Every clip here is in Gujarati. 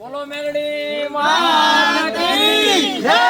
બોલો મેલડી માત કી જય।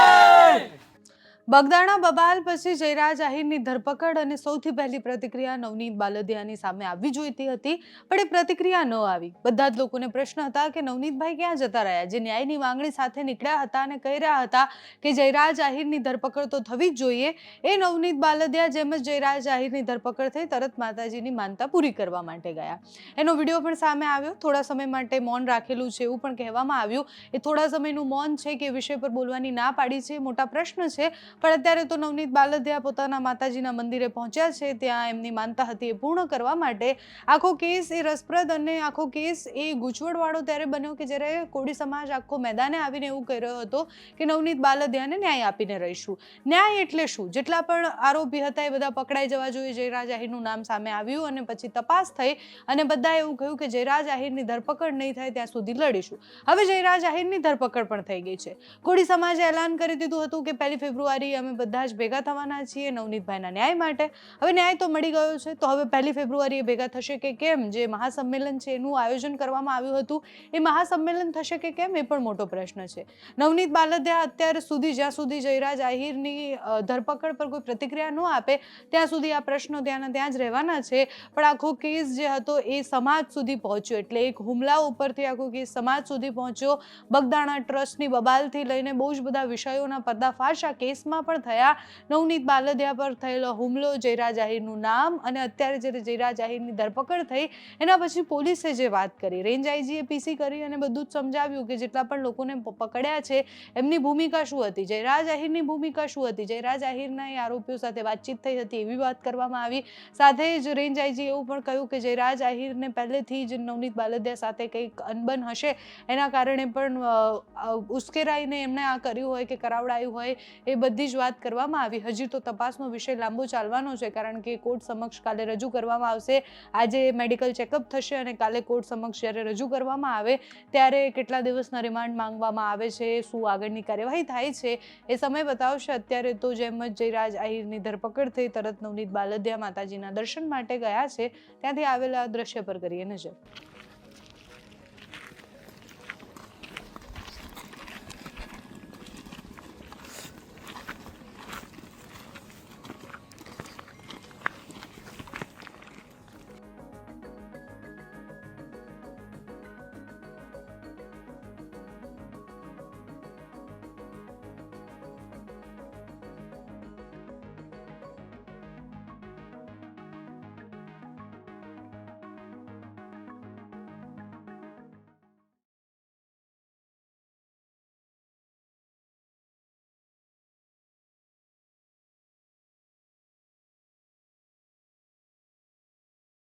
બગદાણા બબાલ પછી જયરાજ આહિરની ધરપકડ અને સૌથી પહેલી પ્રતિક્રિયા નવનીત બાલદિયાની સામે આવવી જોઈતી હતી, પણ એ પ્રતિક્રિયા ન આવી। બધા જ લોકોને પ્રશ્ન હતા કે નવનીતભાઈ ક્યાં જતા રહ્યા, જે ન્યાયની માંગણી સાથે નીકળ્યા હતા અને કહી રહ્યા હતા કે જયરાજ આહિરની ધરપકડ તો થવી જ જોઈએ। એ નવનીત બાલદિયા જેમ જ જયરાજ આહિરની ધરપકડ થઈ તરત માતાજીની માનતા પૂરી કરવા માટે ગયા। એનો વિડીયો પણ સામે આવ્યો। થોડા સમય માટે મૌન રાખેલું છે એવું પણ કહેવામાં આવ્યું। એ થોડા સમયનું મૌન છે કે વિષય પર બોલવાની ના પાડી છે, મોટા પ્રશ્ન છે। પણ અત્યારે તો નવનીત બાલદિયા પોતાના માતાજીના મંદિરે પહોંચ્યા છે। ત્યાં એમની માનતા હતી એ પૂર્ણ કરવા માટે। આખો કેસ એ રસપ્રદ અને આખો કેસ એ ગૂંચવણવાળો ત્યારે બન્યો કે જ્યારે કોળી સમાજ આખો મેદાને આવીને એવું કહી રહ્યો હતો કે નવનીત બાલદિયાને ન્યાય આપીને રહીશું। ન્યાય એટલે શું? જેટલા પણ આરોપી હતા એ બધા પકડાઈ જવા જોઈએ। જયરાજ આહિરનું નામ સામે આવ્યું અને પછી તપાસ થઈ અને બધાએ એવું કહ્યું કે જયરાજ આહિરની ધરપકડ નહીં થાય ત્યાં સુધી લડીશું। હવે જયરાજ આહિરની ધરપકડ પણ થઈ ગઈ છે। કોળી સમાજે એલાન કરી દીધું હતું કે 1 ફેબ્રુઆરી અમે બધા જ ભેગા થવાના છીએ નવનીતભાઈના ન્યાય માટે। હવે ન્યાય તો મળી ગયો છે, તો હવે 1 ફેબ્રુઆરીએ ભેગા થશે કે કેમ? જે મહાસંમેલન છે એનું આયોજન કરવામાં આવ્યું હતું, એ મહાસંમેલન થશે કે કેમ એ પણ મોટો પ્રશ્ન છે। નવનીત બાલદિયા અત્યાર સુધી જ્યાં સુધી જયરાજ આહિરની ધરપકડ પર કોઈ પ્રતિક્રિયા ન આપે ત્યાં સુધી આ પ્રશ્નો ત્યાંના ત્યાં જ રહેવાના છે। પણ આખો કેસ જે હતો એ સમાજ સુધી પહોંચ્યો, એટલે એક હુમલા ઉપરથી આખો કેસ સમાજ સુધી પહોંચ્યો। બગદાણા ટ્રસ્ટની બબાલથી લઈને બહુ જ બધા વિષયોના પર્દાફાશ આ કેસમાં પણ થયા। નવનીત બાલદિયા પર થયેલો હુમલો, જયરાજ આહિરનું નામ અને અત્યારે જ્યારે જયરાજ આહિરની ધરપકડ થઈ એના પછી પોલીસે જે વાત કરી, રેન્જ આઈજીએ પીસી કરી અને બધું જ સમજાવ્યું કે જેટલા પણ લોકોને પકડ્યા છે એમની ભૂમિકા શું હતી, જયરાજ આહિરની ભૂમિકા શું હતી, જયરાજ આહિરના એ આરોપીઓ સાથે વાતચીત થઈ હતી એવી વાત કરવામાં આવી। સાથે જ રેન્જ આઈજી એવું પણ કહ્યું કે જયરાજ આહિરને પહેલેથી જ નવનીત બાલદિયા સાથે કંઈક અનબન હશે, એના કારણે પણ ઉશ્કેરાઈને એમને આ કર્યું હોય કે કરાવડાયું હોય, એ બધી જ વાત કરવામાં આવી। હજી તો તપાસનો વિષય લાંબો ચાલવાનો છે, કારણ કે કોર્ટ સમક્ષ કાલે રજૂ કરવામાં આવશે। આજે મેડિકલ ચેકઅપ થશે અને કાલે કોર્ટ સમક્ષ જ્યારે રજૂ કરવામાં આવે ત્યારે કેટલા દિવસના રિમાન્ડ માંગવામાં આવે છે, શું આગળની કાર્યવાહી થાય છે એ સમય બતાવશે। અત્યારે તો જેમ જ જયરાજ આહિરની ધરપકડ થઈ તરત નવનીત બાલદિયા માતાજીના દર્શન માટે ગયા છે, ત્યાંથી આવેલા દ્રશ્ય પર કરીએ નજર।